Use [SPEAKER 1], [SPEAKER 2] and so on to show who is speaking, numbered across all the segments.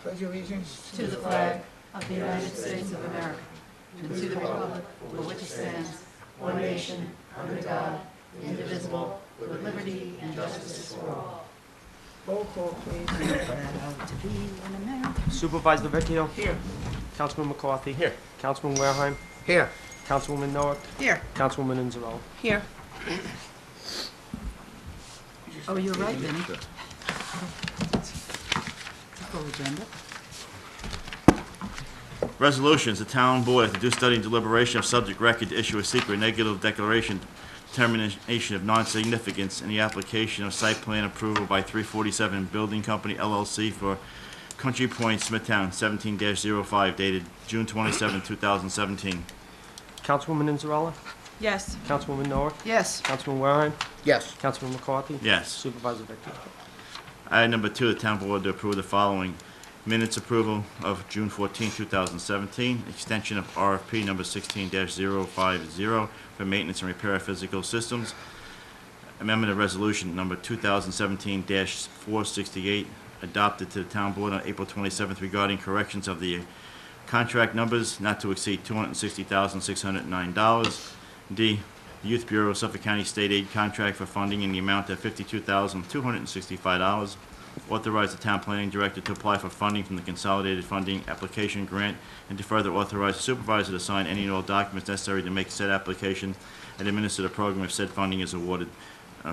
[SPEAKER 1] pledge allegiance
[SPEAKER 2] to the flag of the United States of America and to the republic for which it stands, one nation, under God, indivisible, with liberty and justice for all.
[SPEAKER 1] Roll call, please.
[SPEAKER 2] Proud to be an American.
[SPEAKER 3] Supervisor Vecchio.
[SPEAKER 1] Here.
[SPEAKER 3] Councilman McCarthy. Here. Councilman Wareheim.
[SPEAKER 1] Here.
[SPEAKER 3] Councilwoman Noack.
[SPEAKER 2] Here.
[SPEAKER 3] Councilwoman Inzarella.
[SPEAKER 2] Here. Oh, you're right, Vinny. Full agenda.
[SPEAKER 4] Resolutions, the town board, after due study and deliberation of subject record, to issue a secret negative declaration, determination of non-significance in the application of site plan approval by 347 Building Company LLC for Country Point, Smithtown, 17-05, dated June 27, 2017.
[SPEAKER 3] Councilwoman Inzarella.
[SPEAKER 2] Yes.
[SPEAKER 3] Councilwoman Noack.
[SPEAKER 2] Yes.
[SPEAKER 3] Councilman Wareheim.
[SPEAKER 1] Yes.
[SPEAKER 3] Councilman McCarthy.
[SPEAKER 4] Yes.
[SPEAKER 3] Supervisor Vecchio.
[SPEAKER 4] Item number 2, the town board to approve the following. Minutes approval of June 14, 2017, extension of RFP number 16-050 for maintenance and repair of physical systems. Amendment of resolution number 2017-468 adopted to the town board on April 27th regarding corrections of the contract numbers not to exceed $260,609. D, Youth Bureau Suffolk County State Aid contract for funding in the amount of $52,265. Authorize the town planning director to apply for funding from the Consolidated Funding Application Grant, and to further authorize the supervisor to sign any and all documents necessary to make said application and administer the program if said funding is awarded,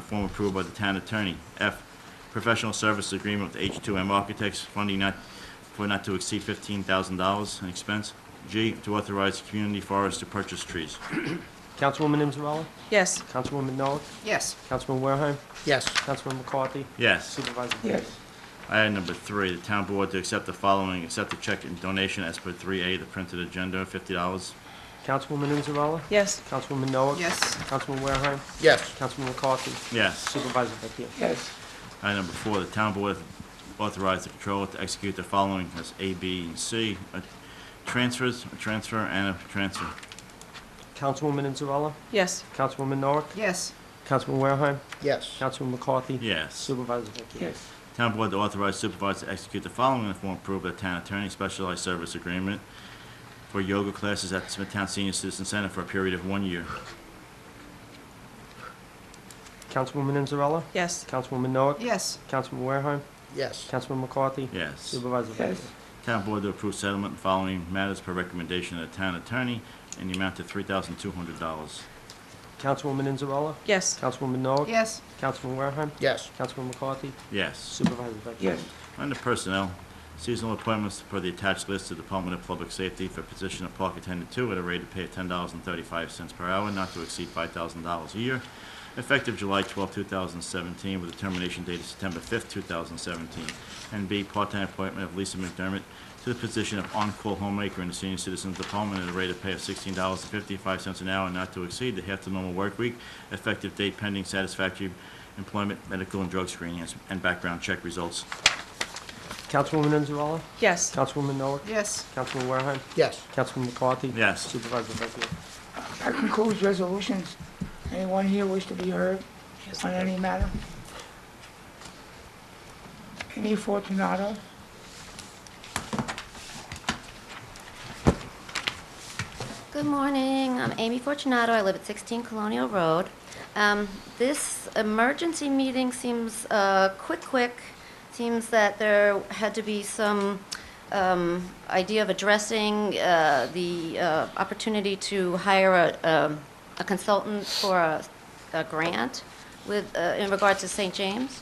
[SPEAKER 4] form approved by the town attorney. F, professional service agreement with H2M Architects, funding not to exceed $15,000 in expense. G, to authorize the community forest to purchase trees.
[SPEAKER 3] Councilwoman Inzarella.
[SPEAKER 2] Yes.
[SPEAKER 3] Councilwoman Noack.
[SPEAKER 2] Yes.
[SPEAKER 3] Councilman Wareheim.
[SPEAKER 1] Yes.
[SPEAKER 3] Councilman McCarthy.
[SPEAKER 4] Yes.
[SPEAKER 3] Supervisor Vecchio.
[SPEAKER 1] Yes.
[SPEAKER 4] Item number 3, the town board to accept the following, accept the check and donation as per 3A, the printed agenda, $50.
[SPEAKER 3] Councilwoman Inzarella.
[SPEAKER 2] Yes.
[SPEAKER 3] Councilwoman Noack.
[SPEAKER 2] Yes.
[SPEAKER 3] Councilman Wareheim.
[SPEAKER 1] Yes.
[SPEAKER 3] Councilman McCarthy.
[SPEAKER 4] Yes.
[SPEAKER 3] Supervisor Vecchio.
[SPEAKER 1] Yes.
[SPEAKER 4] Item number 4, the town board authorized the controller to execute the following as A, B, and C. Transfers, a transfer, and a transfer.
[SPEAKER 3] Councilwoman Inzarella.
[SPEAKER 2] Yes.
[SPEAKER 3] Councilwoman Noack.
[SPEAKER 2] Yes.
[SPEAKER 3] Councilman Wareheim.
[SPEAKER 1] Yes.
[SPEAKER 3] Councilman McCarthy.
[SPEAKER 4] Yes.
[SPEAKER 3] Supervisor Vecchio.
[SPEAKER 1] Yes.
[SPEAKER 4] Town board to authorize supervisor to execute the following in the form approved by the town attorney, specialized service agreement for yoga classes at the Smithtown Senior Citizen Center for a period of 1 year.
[SPEAKER 3] Councilwoman Inzarella.
[SPEAKER 2] Yes.
[SPEAKER 3] Councilwoman Noack.
[SPEAKER 2] Yes.
[SPEAKER 3] Councilman Wareheim.
[SPEAKER 1] Yes.
[SPEAKER 3] Councilman McCarthy.
[SPEAKER 4] Yes.
[SPEAKER 3] Supervisor Vecchio.
[SPEAKER 1] Yes.
[SPEAKER 4] Town board to approve settlement in following matters per recommendation of the town attorney in the amount of $3,200.
[SPEAKER 3] Councilwoman Inzarella.
[SPEAKER 2] Yes.
[SPEAKER 3] Councilwoman Noack.
[SPEAKER 2] Yes.
[SPEAKER 3] Councilman Wareheim.
[SPEAKER 1] Yes.
[SPEAKER 3] Councilman McCarthy.
[SPEAKER 4] Yes.
[SPEAKER 3] Supervisor Vecchio.
[SPEAKER 1] Yes.
[SPEAKER 4] Under personnel, seasonal appointments per the attached list to the Department of Public Safety for position of park attendant 2 at a rate of pay of $10.35 per hour, not to exceed $5,000 a year, effective July 12, 2017, with a termination date of September 5, 2017. And B, part-time appointment of Lisa McDermott to the position of on-call homemaker in the Senior Citizens Department at a rate of pay of $16.55 an hour, not to exceed the half the normal work week, effective date pending satisfactory employment, medical, and drug screening and background check results.
[SPEAKER 3] Councilwoman Inzarella.
[SPEAKER 2] Yes.
[SPEAKER 3] Councilwoman Noack.
[SPEAKER 2] Yes.
[SPEAKER 3] Councilman Wareheim.
[SPEAKER 1] Yes.
[SPEAKER 3] Councilman McCarthy.
[SPEAKER 4] Yes.
[SPEAKER 3] Supervisor Vecchio.
[SPEAKER 1] That concludes resolutions. Anyone here wish to be heard on any matter? Amy Fortunato.
[SPEAKER 5] Good morning. I'm Amy Fortunato. I live at 16 Colonial Road. This emergency meeting seems quick. Seems that there had to be some idea of addressing the opportunity to hire a consultant for a grant with in regard to St. James.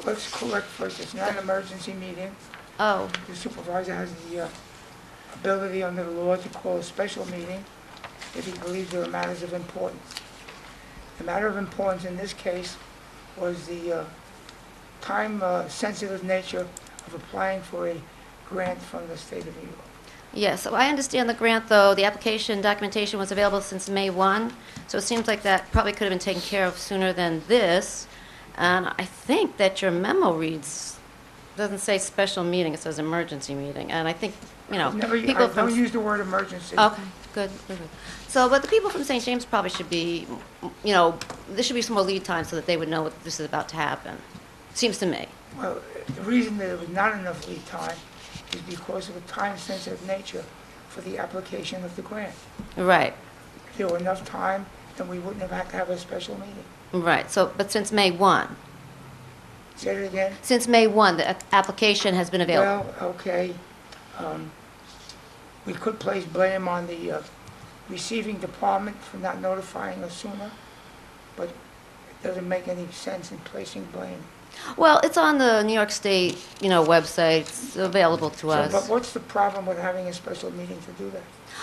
[SPEAKER 1] Let's correct first. It's not an emergency meeting.
[SPEAKER 5] Oh,
[SPEAKER 1] The supervisor has the ability under the law to call a special meeting if he believes there are matters of importance. The matter of importance in this case was the time-sensitive nature of applying for a grant from the state of New York.
[SPEAKER 5] yes. So I understand the grant, though. The application documentation was available since May 1, so it seems like that probably could have been taken care of sooner than this. And I think that your memo doesn't say special meeting, it says emergency meeting. And I think, people
[SPEAKER 1] I
[SPEAKER 5] from...
[SPEAKER 1] don't use the word emergency.
[SPEAKER 5] Okay, good. So, but the people from St. James probably should be, there should be some more lead time so that they would know what this is about to happen. Seems to me.
[SPEAKER 1] Well, the reason that there was not enough lead time is because of the time-sensitive nature for the application of the grant.
[SPEAKER 5] Right,
[SPEAKER 1] If there were enough time, then we wouldn't have had to have a special meeting.
[SPEAKER 5] right. So, but since May 1,
[SPEAKER 1] Say it again?
[SPEAKER 5] since May 1, the application has been available.
[SPEAKER 1] Well, okay, we could place blame on the receiving department for not notifying us sooner, but it doesn't make any sense in placing blame.
[SPEAKER 5] Well, it's on the New York State, website. It's available to
[SPEAKER 1] So,
[SPEAKER 5] us.
[SPEAKER 1] but what's the problem with having a special meeting to do that?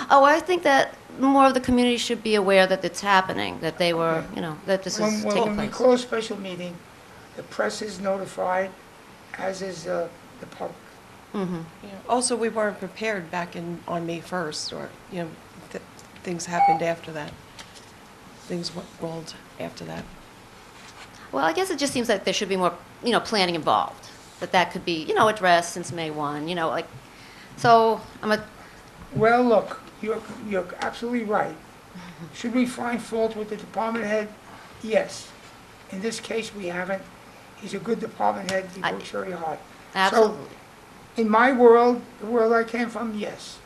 [SPEAKER 5] Oh, I think that more of the community should be aware that it's happening, that they were, that this is taking
[SPEAKER 1] When we
[SPEAKER 5] place.
[SPEAKER 1] call a special meeting, the press is notified, as is the public.
[SPEAKER 5] Mm-hmm.
[SPEAKER 6] Yeah. Also, we weren't prepared back on May 1st, or, things happened after that. Things rolled after that.
[SPEAKER 5] Well, I guess it just seems like there should be more, planning involved, that could be, addressed since May 1, so
[SPEAKER 1] Well, look, you're absolutely right. Should we find fault with the department head? Yes. In this case, we haven't. He's a good department head, he works very hard.
[SPEAKER 5] absolutely.
[SPEAKER 1] So, in my world, the world I came from, yes.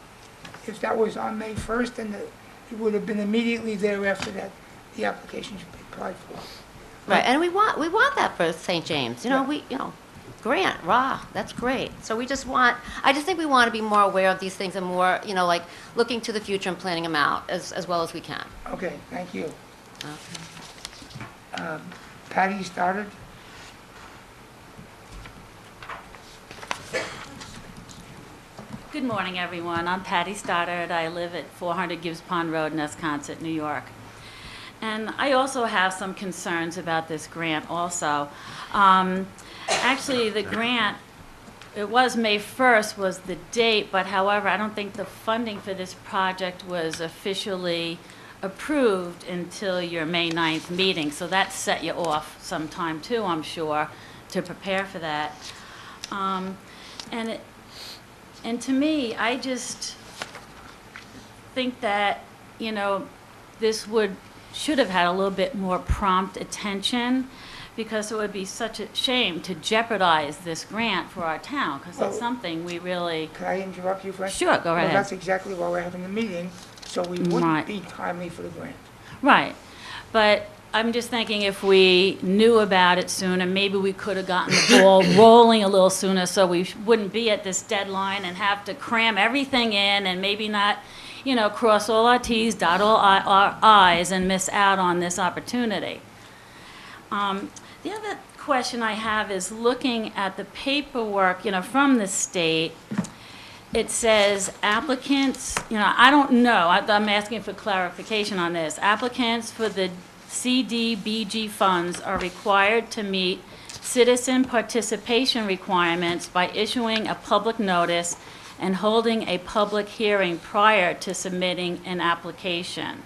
[SPEAKER 1] If that was on May 1st, then it would have been immediately thereafter that the application should be applied for.
[SPEAKER 5] Right, and we want that for St. James,
[SPEAKER 1] Yeah.
[SPEAKER 5] grant, that's great. So I just think we want to be more aware of these things and more, like, looking to the future and planning them out as well as we can.
[SPEAKER 1] Okay, thank you.
[SPEAKER 5] Okay.
[SPEAKER 1] Patty started?
[SPEAKER 7] Good morning, everyone. I'm Patty Stoddard. I live at 400 Gibbs Pond Road, Nesconset, New York. And I also have some concerns about this grant also. Actually, the grant, it was May 1st was the date, but however, I don't think the funding for this project was officially approved until your May 9th meeting. So that set you off some time too, I'm sure, to prepare for that. And to me, I just think that, this should have had a little bit more prompt attention, because it would be such a shame to jeopardize this grant for our town, because it's
[SPEAKER 1] Well,
[SPEAKER 7] something we really,
[SPEAKER 1] Can I interrupt you for a
[SPEAKER 7] Sure, go right
[SPEAKER 1] Well,
[SPEAKER 7] ahead.
[SPEAKER 1] that's exactly why we're having the meeting, so we wouldn't
[SPEAKER 7] Right.
[SPEAKER 1] be timely for the grant.
[SPEAKER 7] right. But I'm just thinking if we knew about it sooner, maybe we could have gotten the ball rolling a little sooner, so we wouldn't be at this deadline and have to cram everything in and maybe not, cross all our Ts, dot all our Is, and miss out on this opportunity. The other question I have is looking at the paperwork, from the state. It says applicants, I don't know, I'm asking for clarification on this. Applicants for the CDBG funds are required to meet citizen participation requirements by issuing a public notice and holding a public hearing prior to submitting an application.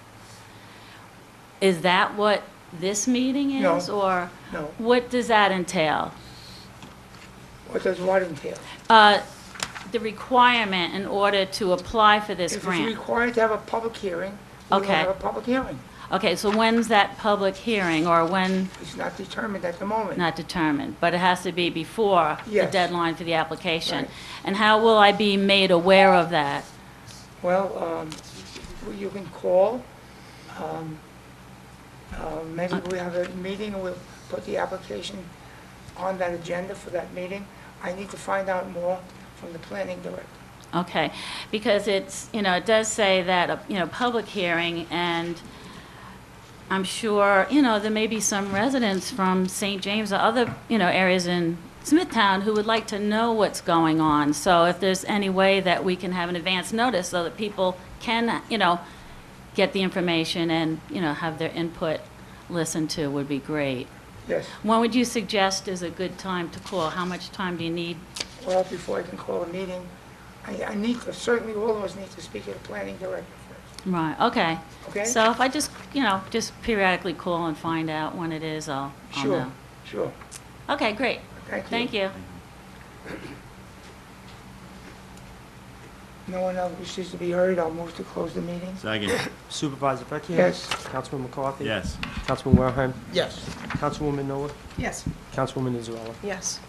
[SPEAKER 7] Is that what this meeting is?
[SPEAKER 1] No.
[SPEAKER 7] Or
[SPEAKER 1] No.
[SPEAKER 7] what does that entail?
[SPEAKER 1] What does what entail?
[SPEAKER 7] The requirement in order to apply for this
[SPEAKER 1] If it's
[SPEAKER 7] grant.
[SPEAKER 1] required to have a public hearing, we will
[SPEAKER 7] Okay.
[SPEAKER 1] have a public hearing.
[SPEAKER 7] Okay, so when's that public hearing, or when,
[SPEAKER 1] It's not determined at the moment.
[SPEAKER 7] not determined, but it has to be before the
[SPEAKER 1] Yes.
[SPEAKER 7] deadline for the application?
[SPEAKER 1] Right.
[SPEAKER 7] And how will I be made aware of that?
[SPEAKER 1] Well, you can call. Maybe we have a meeting and we'll put the application on that agenda for that meeting. I need to find out more from the planning director.
[SPEAKER 7] Okay, because it's, it does say that, public hearing, and I'm sure, there may be some residents from St. James or other, areas in Smithtown who would like to know what's going on. So if there's any way that we can have an advance notice so that people can, get the information and, have their input listened to, would be great.
[SPEAKER 1] Yes,
[SPEAKER 7] When would you suggest is a good time to call? How much time do you need?
[SPEAKER 1] well, before I can call a meeting, I need to, certainly all of us need to speak to the planning director first.
[SPEAKER 7] Right, okay.
[SPEAKER 1] Okay?
[SPEAKER 7] So if I just, just periodically call and find out when it is, I'll
[SPEAKER 1] Sure,
[SPEAKER 7] know.
[SPEAKER 1] sure.
[SPEAKER 7] Okay, great.
[SPEAKER 1] Thank you.
[SPEAKER 7] Thank you.
[SPEAKER 1] No one else wishes to be heard, I'll move to close the meeting.
[SPEAKER 4] Second.
[SPEAKER 3] Supervisor Vecchia?
[SPEAKER 1] Yes.
[SPEAKER 3] Councilman McCarthy?
[SPEAKER 4] Yes.
[SPEAKER 3] Councilman Wareham?
[SPEAKER 8] Yes.
[SPEAKER 3] Councilwoman Noah?
[SPEAKER 6] Yes.
[SPEAKER 3] Councilwoman Israela?
[SPEAKER 6] Yes.